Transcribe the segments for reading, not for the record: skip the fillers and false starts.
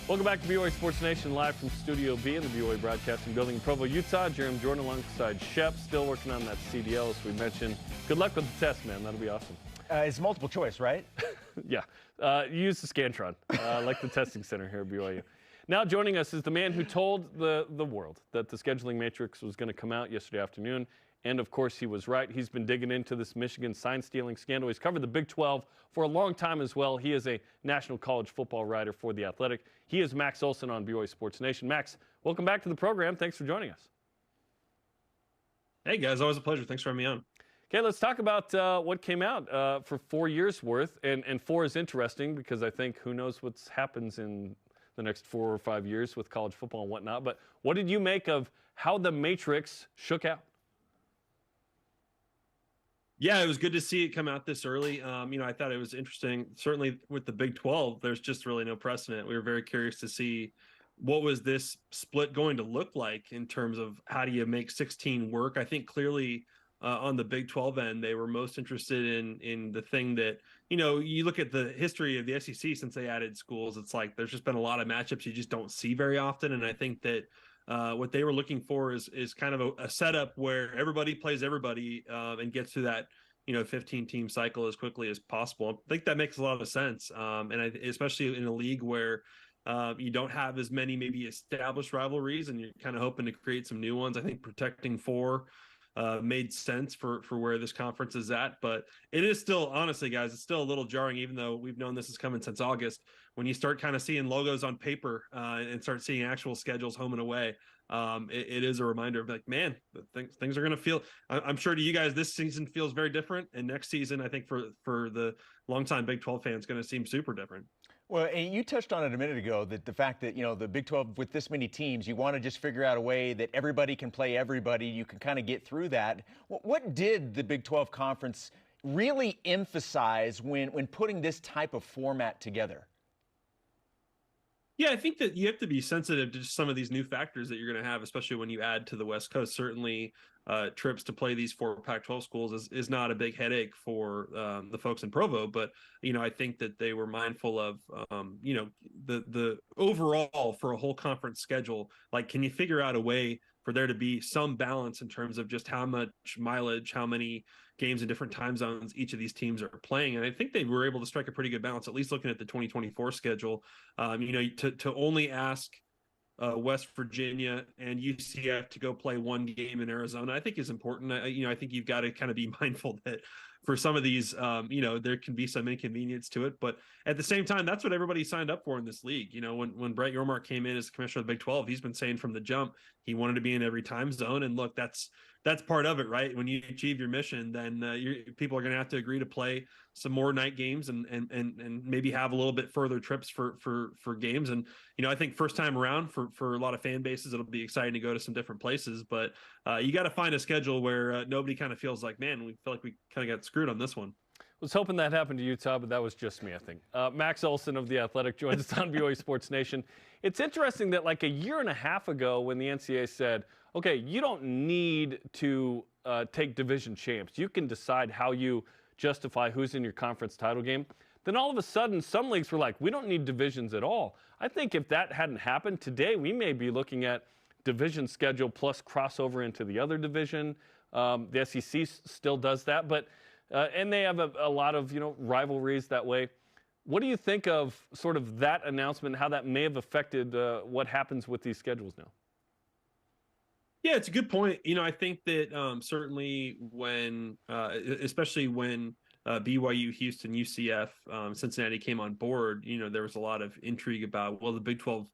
Welcome back to BYU Sports Nation, live from Studio B in the BYU Broadcasting Building in Provo, Utah. Jarom Jordan alongside Shep, still working on that CDL, as we mentioned. Good luck with the test, man. That'll be awesome. It's multiple choice, right? Yeah. Use the Scantron, like the testing center here at BYU. Now joining us is the man who told the world that the scheduling matrix was going to come out yesterday afternoon. And, of course, he was right. He's been digging into this Michigan sign-stealing scandal. He's covered the Big 12 for a long time as well. He is a national college football writer for The Athletic. He is Max Olson on BYU Sports Nation. Max, welcome back to the program. Thanks for joining us. Hey, guys. Always a pleasure. Thanks for having me on. Okay, let's talk about what came out for 4 years' worth. And 4 is interesting because I think who knows what happens in the next 4 or 5 years with college football and whatnot. But what did you make of how the matrix shook out? Yeah, it was good to see it come out this early. I thought it was interesting. Certainly with the Big 12, there's just really no precedent. We were very curious to see what was this split going to look like in terms of how do you make 16 work. I think clearly on the Big 12 end, they were most interested in the thing that, you look at the history of the SEC since they added schools. It's like there's just been a lot of matchups you just don't see very often. And I think that what they were looking for is kind of a setup where everybody plays everybody and gets to that 15-team cycle as quickly as possible. I think that makes a lot of sense, especially in a league where you don't have as many maybe established rivalries and you're kind of hoping to create some new ones. I think protecting 4 made sense for where this conference is at, but it is still, honestly, guys, it's still a little jarring, even though we've known this is coming since August. When you start kind of seeing logos on paper and start seeing actual schedules home and away, it is a reminder of like, man, things are going to feel, I'm sure to you guys, this season feels very different. And next season, I think for the longtime Big 12 fans, going to seem super different. Well, and you touched on it a minute ago, that the fact that, the Big 12 with this many teams, you want to just figure out a way that everybody can play everybody. You can kind of get through that. What did the Big 12 conference really emphasize when putting this type of format together? Yeah, I think that you have to be sensitive to just some of these new factors that you're going to have, especially when you add to the West Coast. Certainly, trips to play these 4 Pac-12 schools is not a big headache for the folks in Provo. But, I think that they were mindful of, the overall for a whole conference schedule. Like, can you figure out a way for there to be some balance in terms of just how much mileage, how many games in different time zones each of these teams are playing? And I think they were able to strike a pretty good balance, at least looking at the 2024 schedule. To only ask West Virginia and UCF to go play 1 game in Arizona, I think is important. I think you've got to kind of be mindful that for some of these, there can be some inconvenience to it. But at the same time, that's what everybody signed up for in this league. When Brett Yormark came in as commissioner of the Big 12, he's been saying from the jump he wanted to be in every time zone. And look, that's part of it, right? When you achieve your mission, then people are going to have to agree to play some more night games and maybe have a little bit further trips for games. And, I think first time around for a lot of fan bases, it'll be exciting to go to some different places, but you got to find a schedule where nobody kind of feels like, man, we feel like we kind of got screwed on this one. Was hoping that happened to Utah, but that was just me, I think. Max Olson of The Athletic joins us on BYU Sports Nation. It's interesting that like a year and a half ago when the NCAA said, okay, you don't need to take division champs. You can decide how you justify who's in your conference title game. Then all of a sudden, some leagues were like, we don't need divisions at all. I think if that hadn't happened, today we may be looking at division schedule plus crossover into the other division. The SEC still does that, but and they have a lot of rivalries that way. What do you think of sort of that announcement, how that may have affected what happens with these schedules now? Yeah, it's a good point. I think that certainly when, especially when BYU, Houston, UCF, Cincinnati came on board, there was a lot of intrigue about, well, the Big 12,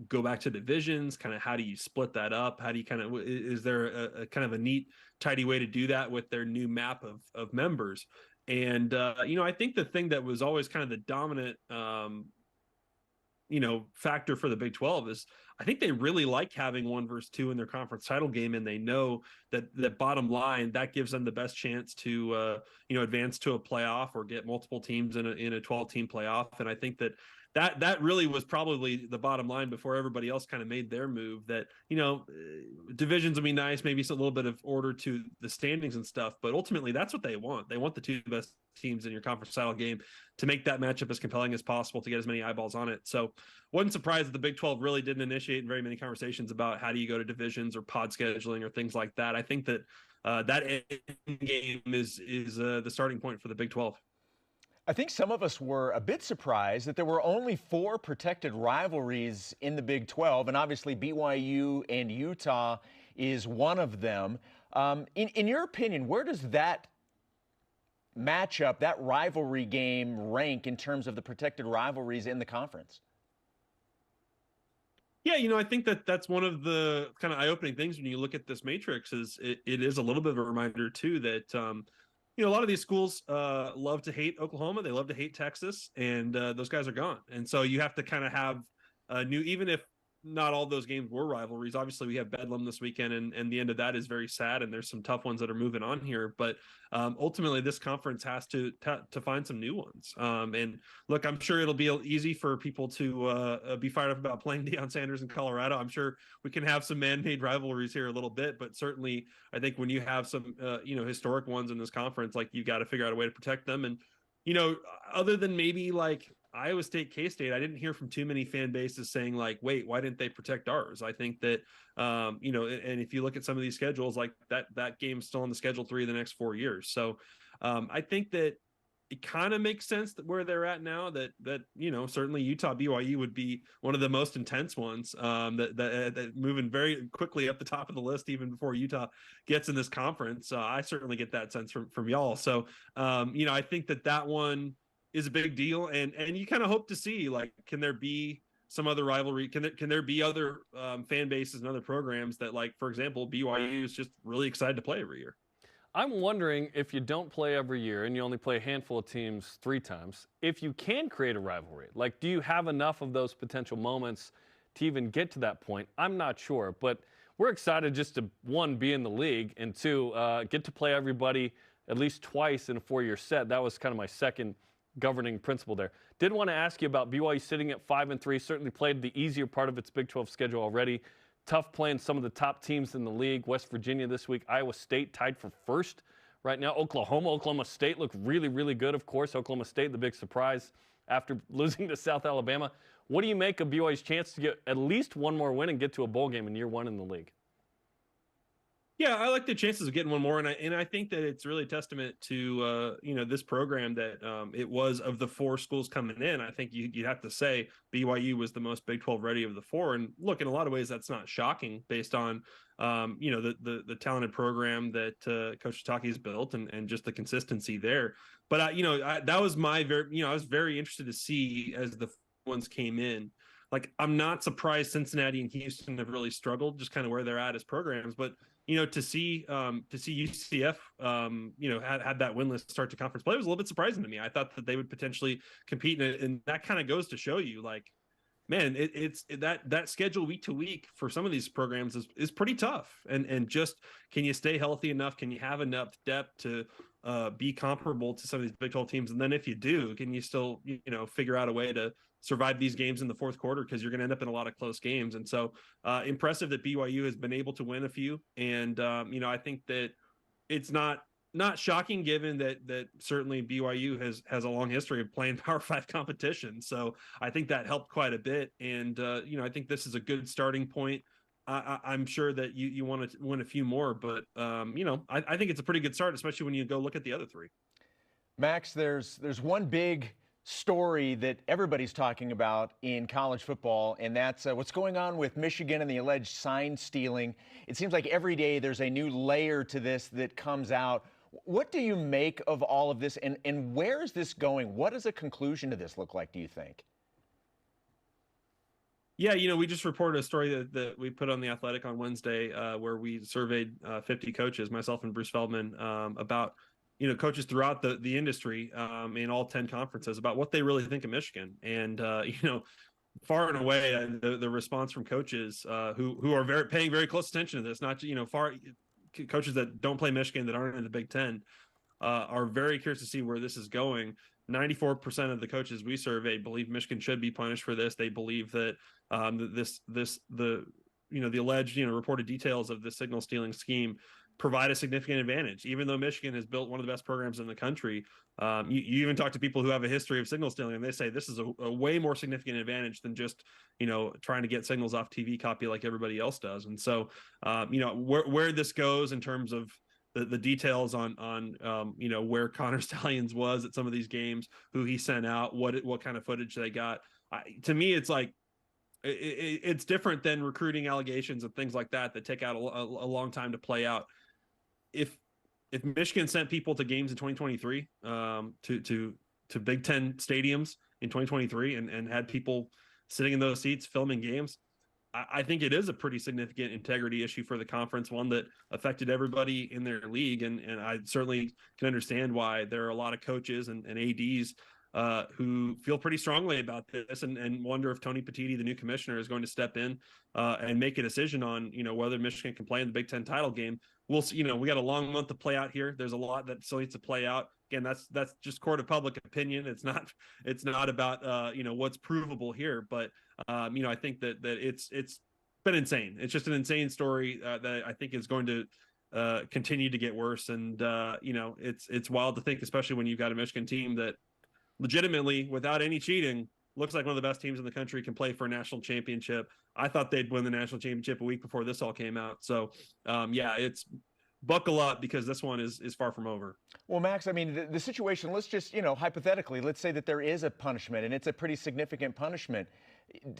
go back to divisions, kind of how do you split that up? How do you is there a kind of a neat, tidy way to do that with their new map of members? And, I think the thing that was always kind of the dominant, factor for the Big 12 is I think they really like having 1 versus 2 in their conference title game. And they know that bottom line, that gives them the best chance to, advance to a playoff or get multiple teams in a 12-team playoff. And I think that that really was probably the bottom line before everybody else kind of made their move. That, divisions would be nice, maybe a little bit of order to the standings and stuff, but ultimately that's what they want. They want the two best teams in your conference title game to make that matchup as compelling as possible, to get as many eyeballs on it. So wasn't surprised that the Big 12 really didn't initiate very many conversations about how do you go to divisions or pod scheduling or things like that. I think that that end game is the starting point for the Big 12. I think some of us were a bit surprised that there were only 4 protected rivalries in the Big 12, and obviously BYU and Utah is one of them. In your opinion, where does that matchup, that rivalry game, rank in terms of the protected rivalries in the conference? Yeah, I think that's one of the kind of eye-opening things when you look at this matrix. Is it is a little bit of a reminder too that a lot of these schools love to hate Oklahoma. They love to hate Texas, and those guys are gone. And so you have to kind of have even if not all those games were rivalries. Obviously, we have Bedlam this weekend, and the end of that is very sad. And there's some tough ones that are moving on here. But ultimately, this conference has to find some new ones. And look, I'm sure it'll be easy for people to be fired up about playing Deion Sanders in Colorado. I'm sure we can have some man-made rivalries here a little bit, but certainly, I think when you have some historic ones in this conference, like, you got to figure out a way to protect them. And other than maybe like Iowa State, K-State, I didn't hear from too many fan bases saying like, wait, why didn't they protect ours? I think that, and if you look at some of these schedules, like that game's still on the schedule 3 of the next 4 years. So I think that it kind of makes sense that where they're at now, that certainly Utah BYU would be one of the most intense ones, that moving very quickly up the top of the list even before Utah gets in this conference. I certainly get that sense from y'all. So I think that one is a big deal, and you kind of hope to see, like, can there be some other rivalry? Can there be other fan bases and other programs that, like, for example, BYU is just really excited to play every year? I'm wondering, if you don't play every year and you only play a handful of teams 3 times, if you can create a rivalry. Like, do you have enough of those potential moments to even get to that point? I'm not sure, but we're excited just to, 1, be in the league, and 2, get to play everybody at least twice in a 4-year set. That was kind of my second governing principle there. Did want to ask you about BYU sitting at 5-3. Certainly played the easier part of its Big 12 schedule already. Tough playing some of the top teams in the league. West Virginia this week. Iowa State tied for first right now. Oklahoma State looked really, really good, of course. Oklahoma State, the big surprise after losing to South Alabama. What do you make of BYU's chance to get at least one more win and get to a bowl game in year 1 in the league? Yeah, I like the chances of getting one more, and I think that it's really a testament to this program that it was, of the 4 schools coming in, I think you'd have to say BYU was the most Big 12 ready of the 4. And look, in a lot of ways, that's not shocking based on the talented program that Coach Taki's built and just the consistency there. But that was I was very interested to see as the ones came in. Like, I'm not surprised Cincinnati and Houston have really struggled, just kind of where they're at as programs, but to see UCF, had that winless start to conference play was a little bit surprising to me. I thought that they would potentially compete, and that kind of goes to show you, like, man, it's that schedule week to week for some of these programs is pretty tough. And just, can you stay healthy enough? Can you have enough depth to be comparable to some of these Big 12 teams? And then if you do, can you still figure out a way to survive these games in the fourth quarter, because you're going to end up in a lot of close games. And so impressive that BYU has been able to win a few. And, I think that it's not shocking, given that certainly BYU has a long history of playing Power 5 competition. So I think that helped quite a bit. And, I think this is a good starting point. I'm sure that you want to win a few more, but, I think it's a pretty good start, especially when you go look at the other 3. Max, there's one big story that everybody's talking about in college football, and that's what's going on with Michigan and the alleged sign stealing. It seems like every day there's a new layer to this that comes out. What do you make of all of this, and where is this going? What does a conclusion to this look like, do you think? Yeah, we just reported a story that we put on The Athletic on Wednesday, where we surveyed 50 coaches, myself and Bruce Feldman, about coaches throughout the industry, in all 10 conferences, about what they really think of Michigan. And, far and away, the response from coaches who are paying very close attention to this, not, coaches that don't play Michigan, that aren't in the Big Ten, are very curious to see where this is going. 94% of the coaches we surveyed believe Michigan should be punished for this. They believe that the alleged, reported details of the signal stealing scheme provide a significant advantage, even though Michigan has built one of the best programs in the country. You even talk to people who have a history of signal stealing, and they say this is a way more significant advantage than just, trying to get signals off TV copy like everybody else does. And so, where this goes in terms of the details on where Connor Stallions was at some of these games, who he sent out, what kind of footage they got. To me, it's like, it's different than recruiting allegations and things like that take out a long time to play out. If Michigan sent people to games in 2023, to Big Ten stadiums in 2023, and had people sitting in those seats filming games, I think it is a pretty significant integrity issue for the conference, one that affected everybody in their league. And I certainly can understand why there are a lot of coaches and ADs who feel pretty strongly about this, and wonder if Tony Petitti, the new commissioner, is going to step in and make a decision on, whether Michigan can play in the Big Ten title game. We'll see. We got a long month to play out here. There's a lot that still needs to play out. Again, that's just court of public opinion. It's not about what's provable here. But I think that it's been insane. It's just an insane story that I think is going to continue to get worse. And it's wild to think, especially when you've got a Michigan team that legitimately, without any cheating, looks like one of the best teams in the country, can play for a national championship. I thought they'd win the national championship a week before this all came out. So, it's buckle up, because this one is far from over. Well, Max, I mean, the situation, let's just, hypothetically, let's say that there is a punishment, and it's a pretty significant punishment.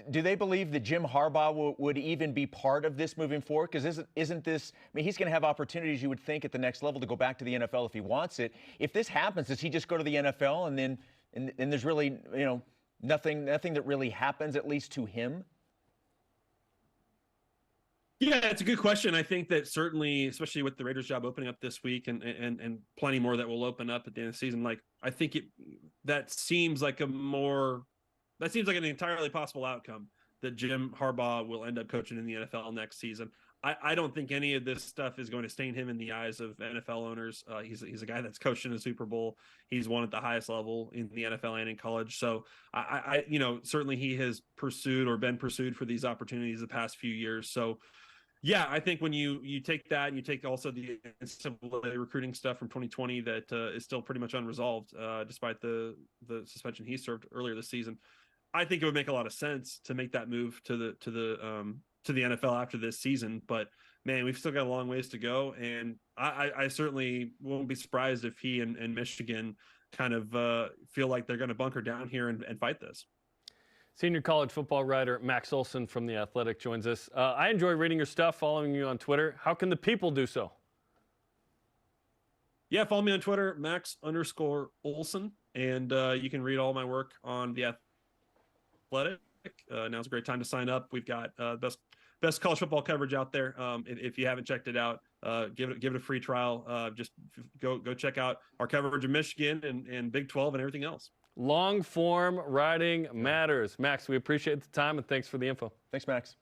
Do they believe that Jim Harbaugh would even be part of this moving forward? Because isn't this, I mean, he's going to have opportunities, you would think, at the next level to go back to the NFL if he wants it. If this happens, does he just go to the NFL and then there's really, nothing that really happens, at least to him? Yeah, it's a good question. I think that certainly, especially with the Raiders job opening up this week and plenty more that will open up at the end of the season, I think that seems like an entirely possible outcome, that Jim Harbaugh will end up coaching in the NFL next season. I don't think any of this stuff is going to stain him in the eyes of NFL owners. He's a guy that's coached in a Super Bowl. He's won at the highest level in the NFL and in college. So I certainly he has pursued or been pursued for these opportunities the past few years. So yeah, I think when you take that and you take also the NCAA recruiting stuff from 2020 that is still pretty much unresolved, despite the suspension he served earlier this season, I think it would make a lot of sense to make that move to the NFL after this season. But man, we've still got a long ways to go, and I certainly won't be surprised if he and Michigan kind of feel like they're going to bunker down here and fight this. Senior college football writer Max Olson from The Athletic joins us. I enjoy reading your stuff, following you on Twitter. How can the people do so? Yeah, follow me on Twitter, Max_Olson, and you can read all my work on The Athletic. Now's a great time to sign up. We've got best college football coverage out there. If you haven't checked it out, give it a free trial. Just go check out our coverage of Michigan and Big 12 and everything else. Long form writing matters. Max, we appreciate the time, and thanks for the info. Thanks, Max.